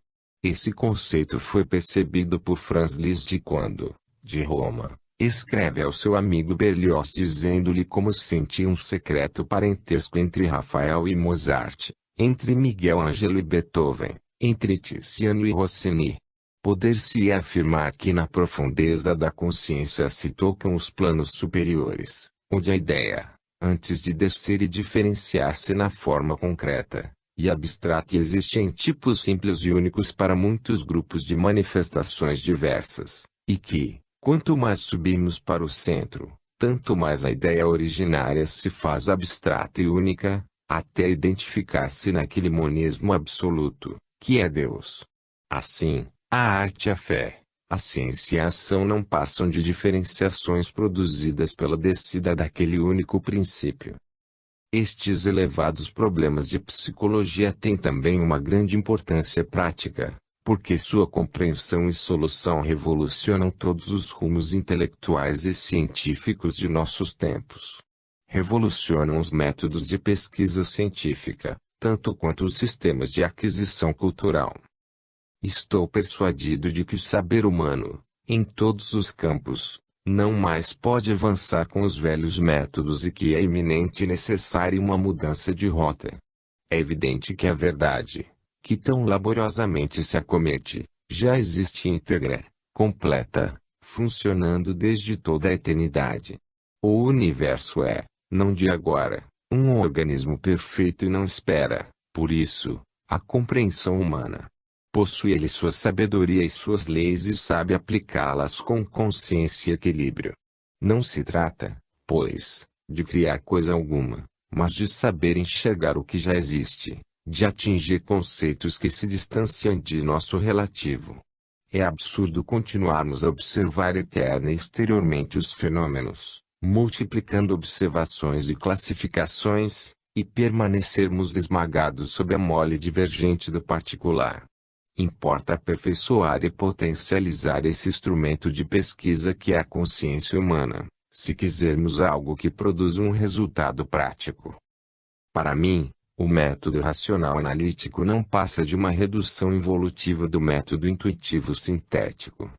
Speaker 1: Esse conceito foi percebido por Franz Liszt quando, de Roma, escreve ao seu amigo Berlioz dizendo-lhe como sentia um secreto parentesco entre Rafael e Mozart, entre Miguel Ângelo e Beethoven, entre Tiziano e Rossini. Poder-se-ia afirmar que na profundeza da consciência se tocam os planos superiores, onde a ideia, antes de descer e diferenciar-se na forma concreta e abstrata, existe em tipos simples e únicos para muitos grupos de manifestações diversas, e que, quanto mais subimos para o centro, tanto mais a ideia originária se faz abstrata e única, até identificar-se naquele monismo absoluto, que é Deus. Assim, a arte e a fé, a ciência e a ação não passam de diferenciações produzidas pela descida daquele único princípio. Estes elevados problemas de psicologia têm também uma grande importância prática, porque sua compreensão e solução revolucionam todos os rumos intelectuais e científicos de nossos tempos. Revolucionam os métodos de pesquisa científica, tanto quanto os sistemas de aquisição cultural. Estou persuadido de que o saber humano, em todos os campos, não mais pode avançar com os velhos métodos e que é iminente e necessária uma mudança de rota. É evidente que a verdade, que tão laboriosamente se acomete, já existe íntegra, completa, funcionando desde toda a eternidade. O universo é, não de agora, um organismo perfeito e não espera, por isso, a compreensão humana. Possui ele sua sabedoria e suas leis e sabe aplicá-las com consciência e equilíbrio. Não se trata, pois, de criar coisa alguma, mas de saber enxergar o que já existe, de atingir conceitos que se distanciam de nosso relativo. É absurdo continuarmos a observar eterna e exteriormente os fenômenos, multiplicando observações e classificações, e permanecermos esmagados sob a mole divergente do particular. Importa aperfeiçoar e potencializar esse instrumento de pesquisa que é a consciência humana, se quisermos algo que produza um resultado prático. Para mim, o método racional analítico não passa de uma redução evolutiva do método intuitivo sintético.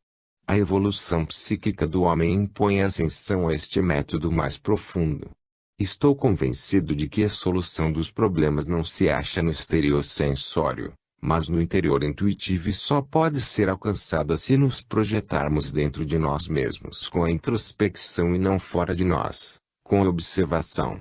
Speaker 1: A evolução psíquica do homem impõe a ascensão a este método mais profundo. Estou convencido de que a solução dos problemas não se acha no exterior sensório, mas no interior intuitivo, e só pode ser alcançada se nos projetarmos dentro de nós mesmos com a introspecção e não fora de nós, com a observação.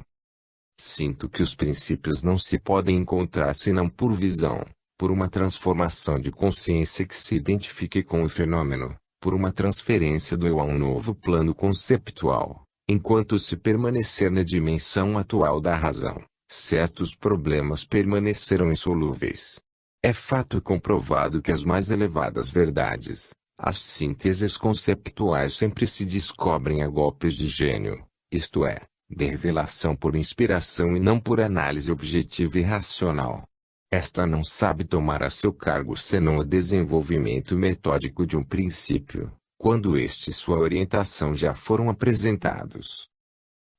Speaker 1: Sinto que os princípios não se podem encontrar senão por visão, por uma transformação de consciência que se identifique com o fenômeno, por uma transferência do eu a um novo plano conceptual. Enquanto se permanecer na dimensão atual da razão, certos problemas permanecerão insolúveis. É fato comprovado que as mais elevadas verdades, as sínteses conceptuais, sempre se descobrem a golpes de gênio, isto é, de revelação por inspiração e não por análise objetiva e racional. Esta não sabe tomar a seu cargo senão o desenvolvimento metódico de um princípio, quando este e sua orientação já foram apresentados.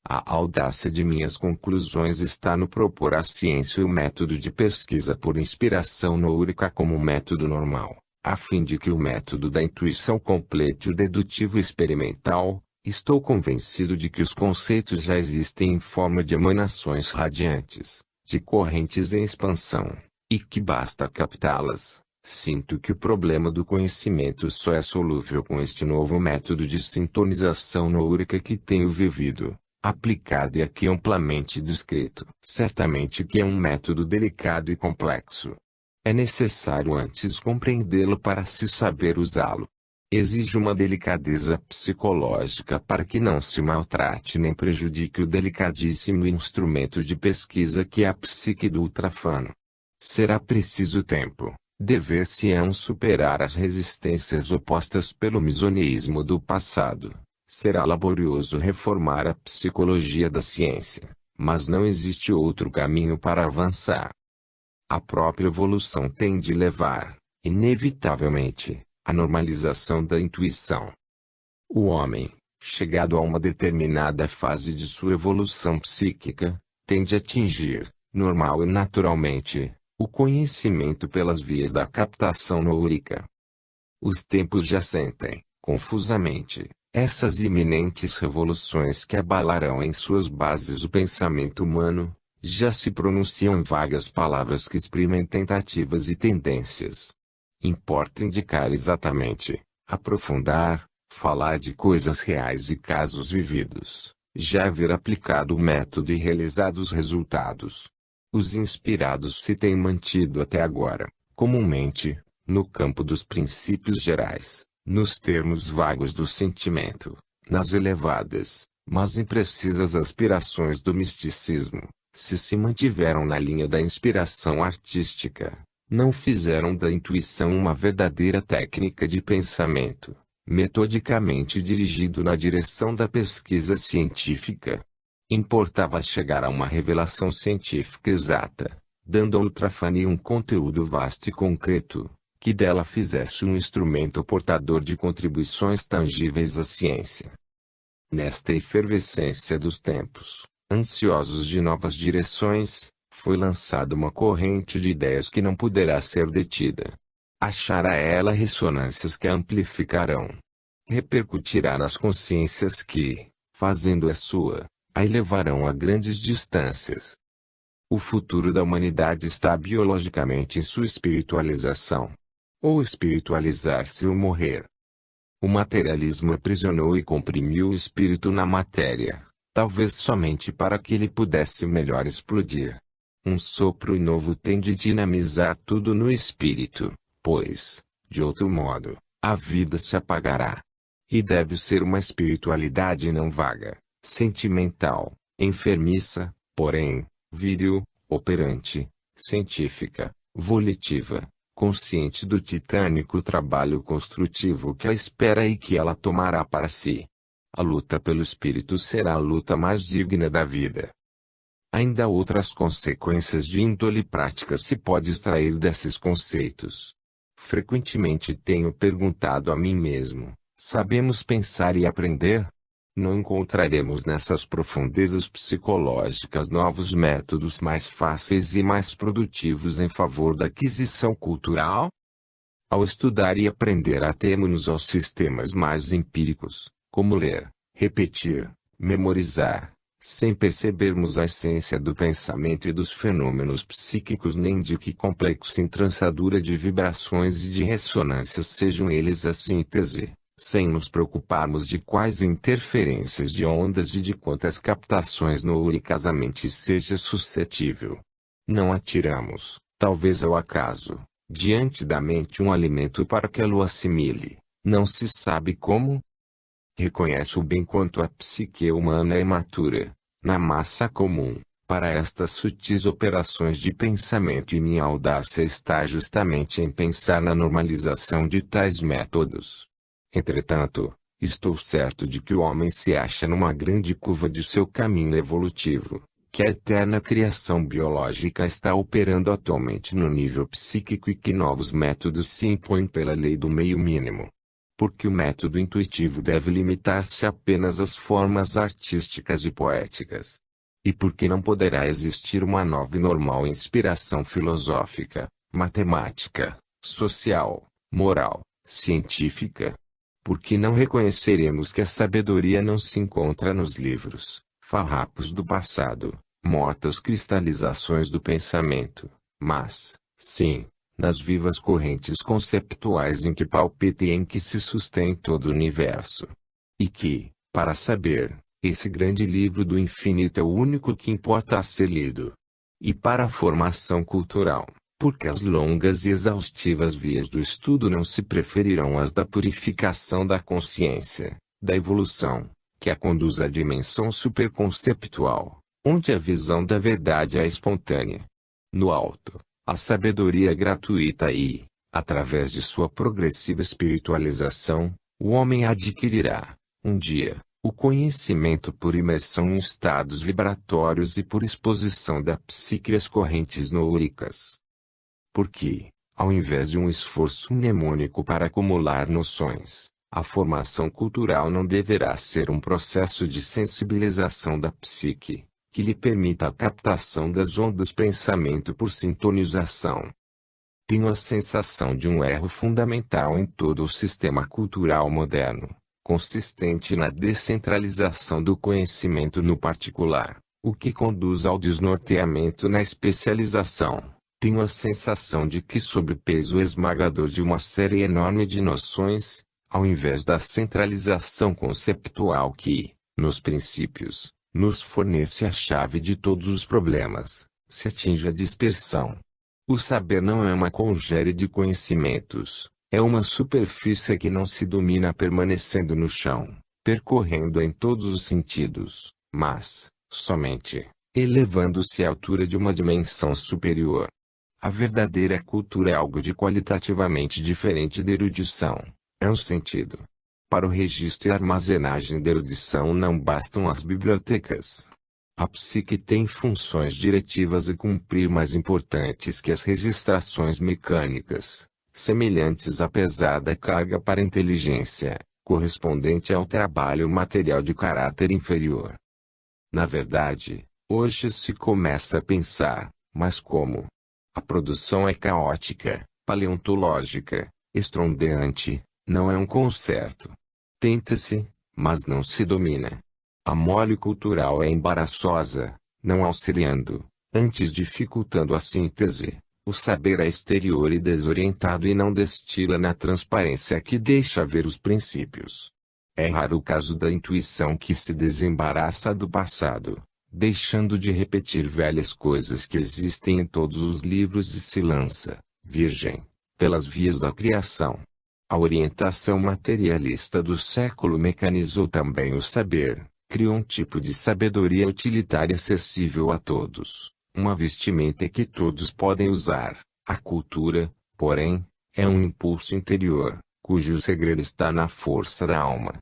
Speaker 1: A audácia de minhas conclusões está no propor à ciência o método de pesquisa por inspiração noúrica como método normal, a fim de que o método da intuição complete o dedutivo experimental. Estou convencido de que os conceitos já existem em forma de emanações radiantes, de correntes em expansão, e que basta captá-las. Sinto que o problema do conhecimento só é solúvel com este novo método de sintonização noúrica que tenho vivido, aplicado e aqui amplamente descrito. Certamente que é um método delicado e complexo. É necessário antes compreendê-lo para se saber usá-lo. Exige uma delicadeza psicológica para que não se maltrate nem prejudique o delicadíssimo instrumento de pesquisa que é a psique do ultrafano. Será preciso tempo, dever-se-ão superar as resistências opostas pelo misoneísmo do passado. Será laborioso reformar a psicologia da ciência, mas não existe outro caminho para avançar. A própria evolução tem de levar, inevitavelmente, a normalização da intuição. O homem, chegado a uma determinada fase de sua evolução psíquica, tem de atingir, normal e naturalmente, o conhecimento pelas vias da captação noúrica. Os tempos já sentem, confusamente, essas iminentes revoluções que abalarão em suas bases o pensamento humano, já se pronunciam vagas palavras que exprimem tentativas e tendências. Importa indicar exatamente, aprofundar, falar de coisas reais e casos vividos, já haver aplicado o método e realizado os resultados. Os inspirados se têm mantido até agora, comumente, no campo dos princípios gerais, nos termos vagos do sentimento, nas elevadas, mas imprecisas aspirações do misticismo, se mantiveram na linha da inspiração artística. Não fizeram da intuição uma verdadeira técnica de pensamento, metodicamente dirigido na direção da pesquisa científica. Importava chegar a uma revelação científica exata, dando ao ultrafania um conteúdo vasto e concreto, que dela fizesse um instrumento portador de contribuições tangíveis à ciência. Nesta efervescência dos tempos, ansiosos de novas direções, foi lançada uma corrente de ideias que não poderá ser detida. Achará ela ressonâncias que a amplificarão. Repercutirá nas consciências que, fazendo a sua, a elevarão a grandes distâncias. O futuro da humanidade está biologicamente em sua espiritualização. Ou espiritualizar-se ou morrer. O materialismo aprisionou e comprimiu o espírito na matéria, talvez somente para que ele pudesse melhor explodir. Um sopro novo tem de dinamizar tudo no espírito, pois, de outro modo, a vida se apagará. E deve ser uma espiritualidade não vaga, sentimental, enfermiça, porém, viril, operante, científica, volitiva, consciente do titânico trabalho construtivo que a espera e que ela tomará para si. A luta pelo espírito será a luta mais digna da vida. Ainda outras consequências de índole prática se pode extrair desses conceitos. Frequentemente tenho perguntado a mim mesmo, sabemos pensar e aprender? Não encontraremos nessas profundezas psicológicas novos métodos mais fáceis e mais produtivos em favor da aquisição cultural? Ao estudar e aprender atemo-nos aos sistemas mais empíricos, como ler, repetir, memorizar, sem percebermos a essência do pensamento e dos fenômenos psíquicos nem de que complexa entrançadura de vibrações e de ressonâncias sejam eles a síntese, sem nos preocuparmos de quais interferências de ondas e de quantas captações noúricas a mente seja suscetível. Não atiramos, talvez ao acaso, diante da mente um alimento para que ela o assimile, não se sabe como. Reconheço bem quanto a psique humana é imatura, na massa comum, para estas sutis operações de pensamento e minha audácia está justamente em pensar na normalização de tais métodos. Entretanto, estou certo de que o homem se acha numa grande curva de seu caminho evolutivo, que a eterna criação biológica está operando atualmente no nível psíquico e que novos métodos se impõem pela lei do meio mínimo. Porque o método intuitivo deve limitar-se apenas às formas artísticas e poéticas. E porque não poderá existir uma nova e normal inspiração filosófica, matemática, social, moral, científica. Porque não reconheceremos que a sabedoria não se encontra nos livros, farrapos do passado, mortas cristalizações do pensamento, mas, sim, nas vivas correntes conceptuais em que palpita e em que se sustém todo o universo. E que, para saber, esse grande livro do infinito é o único que importa a ser lido. E para a formação cultural, porque as longas e exaustivas vias do estudo não se preferirão às da purificação da consciência, da evolução, que a conduz à dimensão superconceptual, onde a visão da verdade é espontânea. No alto, a sabedoria gratuita e, através de sua progressiva espiritualização, o homem adquirirá, um dia, o conhecimento por imersão em estados vibratórios e por exposição da psique às correntes nouricas. Porque, ao invés de um esforço mnemônico para acumular noções, a formação cultural não deverá ser um processo de sensibilização da psique, que lhe permita a captação das ondas pensamento por sintonização. Tenho a sensação de um erro fundamental em todo o sistema cultural moderno, consistente na descentralização do conhecimento no particular, o que conduz ao desnorteamento na especialização. Tenho a sensação de que, sob o peso esmagador de uma série enorme de noções, ao invés da centralização conceptual que, nos princípios, nos fornece a chave de todos os problemas, se atinge a dispersão. O saber não é uma congéria de conhecimentos, é uma superfície que não se domina permanecendo no chão, percorrendo em todos os sentidos, mas, somente, elevando-se à altura de uma dimensão superior. A verdadeira cultura é algo de qualitativamente diferente da erudição, é um sentido. Para o registro e armazenagem da erudição não bastam as bibliotecas. A psique tem funções diretivas a cumprir mais importantes que as registrações mecânicas, semelhantes à pesada carga para a inteligência, correspondente ao trabalho material de caráter inferior. Na verdade, hoje se começa a pensar, mas como? A produção é caótica, paleontológica, estrondeante, não é um concerto. Tenta-se, mas não se domina. A mole cultural é embaraçosa, não auxiliando, antes dificultando a síntese. O saber é exterior e desorientado e não destila na transparência que deixa ver os princípios. É raro o caso da intuição que se desembaraça do passado, deixando de repetir velhas coisas que existem em todos os livros e se lança, virgem, pelas vias da criação. A orientação materialista do século mecanizou também o saber, criou um tipo de sabedoria utilitária acessível a todos, uma vestimenta que todos podem usar. A cultura, porém, é um impulso interior, cujo segredo está na força da alma.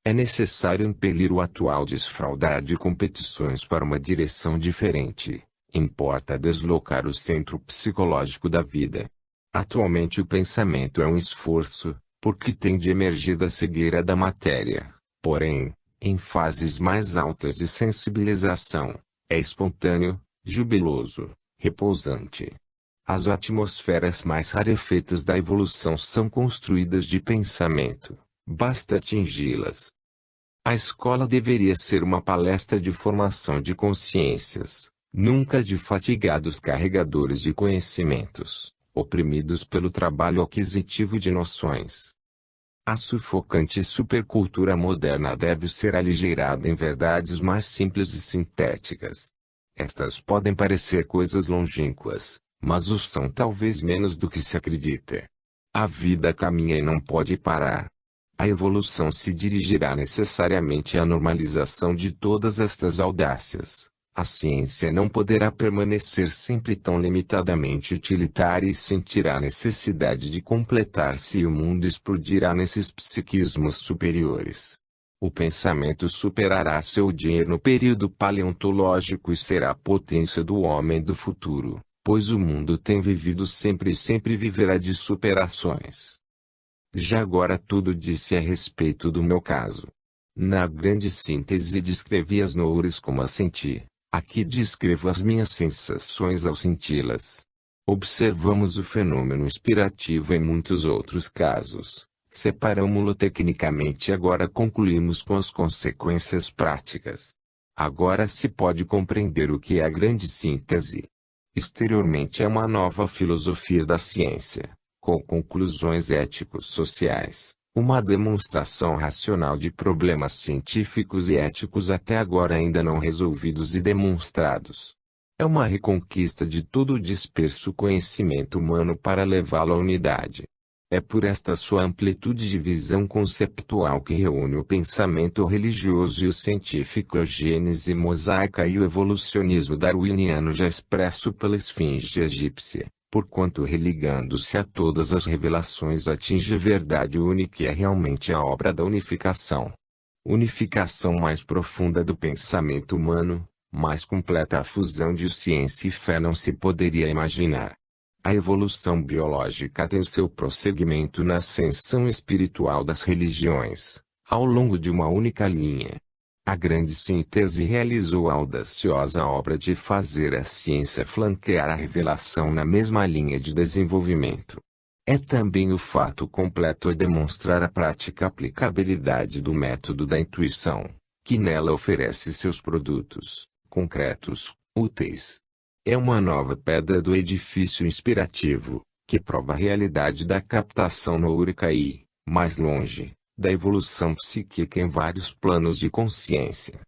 Speaker 1: É necessário impelir o atual desfraldar de competições para uma direção diferente. Importa deslocar o centro psicológico da vida. Atualmente o pensamento é um esforço, porque tem de emergir da cegueira da matéria. Porém, em fases mais altas de sensibilização, é espontâneo, jubiloso, repousante. As atmosferas mais rarefeitas da evolução são construídas de pensamento, basta atingi-las. A escola deveria ser uma palestra de formação de consciências, nunca de fatigados carregadores de conhecimentos, oprimidos pelo trabalho aquisitivo de noções. A sufocante supercultura moderna deve ser aligeirada em verdades mais simples e sintéticas. Estas podem parecer coisas longínquas, mas o são talvez menos do que se acredita. A vida caminha e não pode parar. A evolução se dirigirá necessariamente à normalização de todas estas audácias. A ciência não poderá permanecer sempre tão limitadamente utilitária e sentirá a necessidade de completar-se e o mundo explodirá nesses psiquismos superiores. O pensamento superará seu dinheiro no período paleontológico e será a potência do homem do futuro, pois o mundo tem vivido sempre e sempre viverá de superações. Já agora tudo disse a respeito do meu caso. Na grande síntese descrevi as noures como as senti. Aqui descrevo as minhas sensações ao senti-las. Observamos o fenômeno inspirativo em muitos outros casos. Separamo-lo tecnicamente e agora concluímos com as consequências práticas. Agora se pode compreender o que é a grande síntese. Exteriormente é uma nova filosofia da ciência, com conclusões éticos-sociais, uma demonstração racional de problemas científicos e éticos até agora ainda não resolvidos e demonstrados. É uma reconquista de todo o disperso conhecimento humano para levá-lo à unidade. É por esta sua amplitude de visão conceptual que reúne o pensamento religioso e o científico, a gênese mosaica e o evolucionismo darwiniano já expresso pela esfinge egípcia, porquanto religando-se a todas as revelações atinge verdade única e é realmente a obra da unificação. Unificação mais profunda do pensamento humano, mais completa a fusão de ciência e fé não se poderia imaginar. A evolução biológica tem seu prosseguimento na ascensão espiritual das religiões, ao longo de uma única linha. A grande síntese realizou a audaciosa obra de fazer a ciência flanquear a revelação na mesma linha de desenvolvimento. É também o fato completo a demonstrar a prática aplicabilidade do método da intuição, que nela oferece seus produtos, concretos, úteis. É uma nova pedra do edifício inspirativo, que prova a realidade da captação noúrica e, mais longe, da evolução psíquica em vários planos de consciência.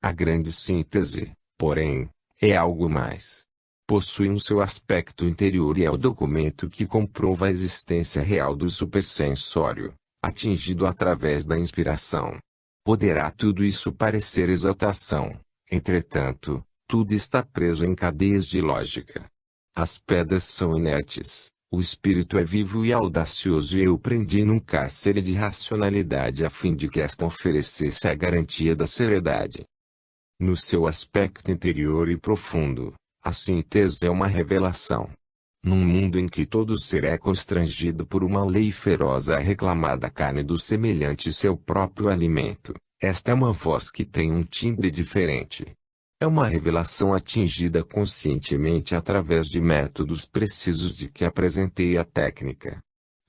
Speaker 1: A grande síntese, porém, é algo mais. Possui um seu aspecto interior e é o documento que comprova a existência real do supersensório, atingido através da inspiração. Poderá tudo isso parecer exaltação, entretanto, tudo está preso em cadeias de lógica. As pedras são inertes, o espírito é vivo e audacioso e eu prendi num cárcere de racionalidade a fim de que esta oferecesse a garantia da seriedade. No seu aspecto interior e profundo, a síntese é uma revelação. Num mundo em que todo ser é constrangido por uma lei feroz a reclamar da carne do semelhante seu próprio alimento, esta é uma voz que tem um timbre diferente. É uma revelação atingida conscientemente através de métodos precisos de que apresentei a técnica.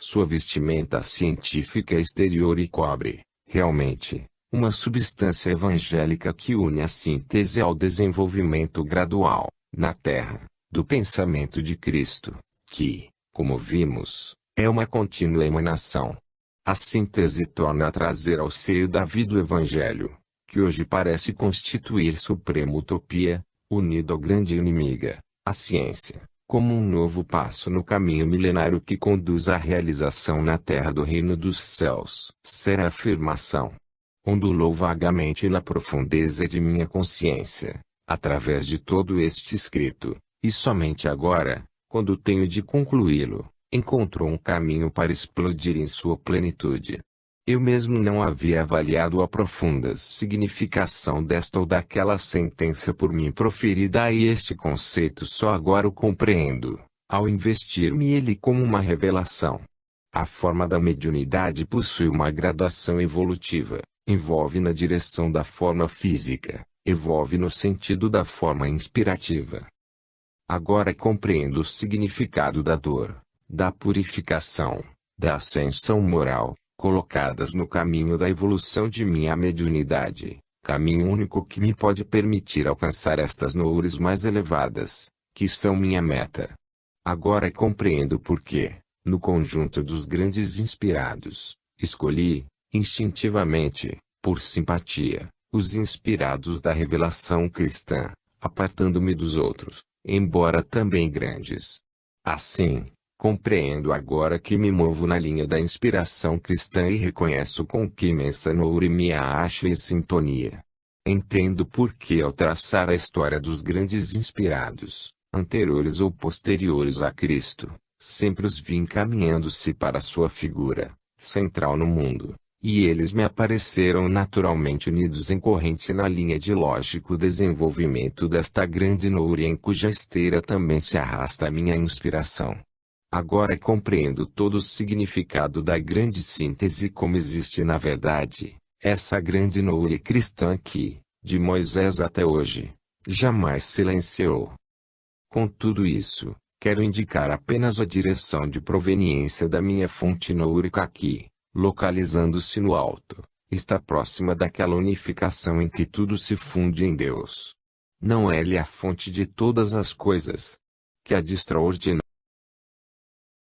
Speaker 1: Sua vestimenta científica é exterior e cobre, realmente, uma substância evangélica que une a síntese ao desenvolvimento gradual, na Terra, do pensamento de Cristo, que, como vimos, é uma contínua emanação. A síntese torna a trazer ao seio da vida o Evangelho, que hoje parece constituir suprema utopia, unido ao grande inimiga, a ciência, como um novo passo no caminho milenário que conduz à realização na terra do reino dos céus. Será a afirmação. Ondulou vagamente na profundeza de minha consciência, através de todo este escrito, e somente agora, quando tenho de concluí-lo, encontrou um caminho para explodir em sua plenitude. Eu mesmo não havia avaliado a profunda significação desta ou daquela sentença por mim proferida e este conceito só agora o compreendo, ao investir-me ele como uma revelação. A forma da mediunidade possui uma graduação evolutiva, envolve na direção da forma física, evolve no sentido da forma inspirativa. Agora compreendo o significado da dor, da purificação, da ascensão moral, colocadas no caminho da evolução de minha mediunidade, caminho único que me pode permitir alcançar estas noures mais elevadas, que são minha meta. Agora compreendo por que, no conjunto dos grandes inspirados, escolhi, instintivamente, por simpatia, os inspirados da revelação cristã, apartando-me dos outros, embora também grandes. Assim, compreendo agora que me movo na linha da inspiração cristã e reconheço com que imensa noure me acho em sintonia. Entendo por que ao traçar a história dos grandes inspirados, anteriores ou posteriores a Cristo, sempre os vi encaminhando-se para sua figura, central no mundo, e eles me apareceram naturalmente unidos em corrente na linha de lógico desenvolvimento desta grande noure em cuja esteira também se arrasta a minha inspiração. Agora compreendo todo o significado da grande síntese como existe na verdade, essa grande noure cristã que, de Moisés até hoje, jamais silenciou. Com tudo isso, quero indicar apenas a direção de proveniência da minha fonte nourica que, localizando-se no alto, está próxima daquela unificação em que tudo se funde em Deus. Não é Ele a fonte de todas as coisas? Que há de extraordinário